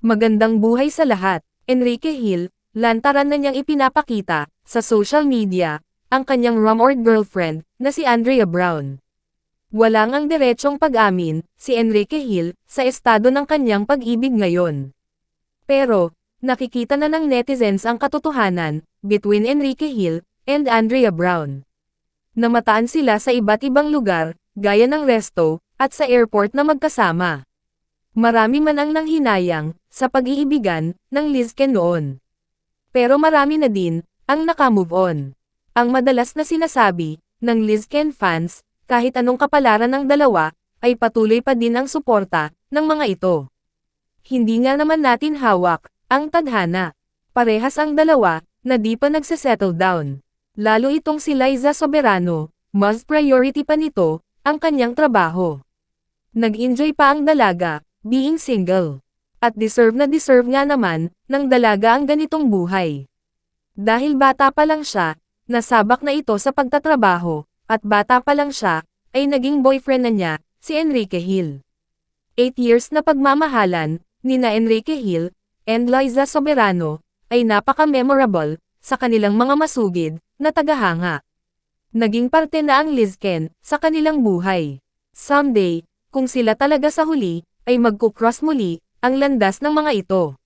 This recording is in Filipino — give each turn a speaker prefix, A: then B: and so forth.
A: Magandang buhay sa lahat. Enrique Hill, lantaran na niyang ipinapakita, sa social media, ang kanyang rumored girlfriend, na si Andrea Brown. Wala ngang diretsong pag-amin, si Enrique Hill, sa estado ng kanyang pag-ibig ngayon. Pero, nakikita na ng netizens ang katotohanan, between Enrique Hill, and Andrea Brown. Namataan sila sa iba't ibang lugar, gaya ng resto, at sa airport na magkasama. Marami man ang nanghinayang, sa pag-iibigan, ng Lizken noon. Pero marami na din, ang nakamove on. Ang madalas na sinasabi, ng Lizken fans, kahit anong kapalaran ng dalawa, ay patuloy pa din ang suporta, ng mga ito. Hindi nga naman natin hawak, ang tadhana. Parehas ang dalawa, na di pa nagsesettle down. Lalo itong si Liza Soberano, mas priority pa nito, ang kanyang trabaho. Nag-enjoy pa ang dalaga, being single. At deserve nga naman, ng dalaga ang ganitong buhay. Dahil bata pa lang siya, nasabak na ito sa pagtatrabaho, at bata pa lang siya, ay naging boyfriend na niya, si Enrique Hill. 8 years na pagmamahalan, nina Enrique Hill, and Liza Soberano, ay napaka-memorable, sa kanilang mga masugid, na tagahanga. Naging parte na ang Lizken, sa kanilang buhay. Someday, kung sila talaga sa huli, ay magkukross muli, ang landas ng mga ito.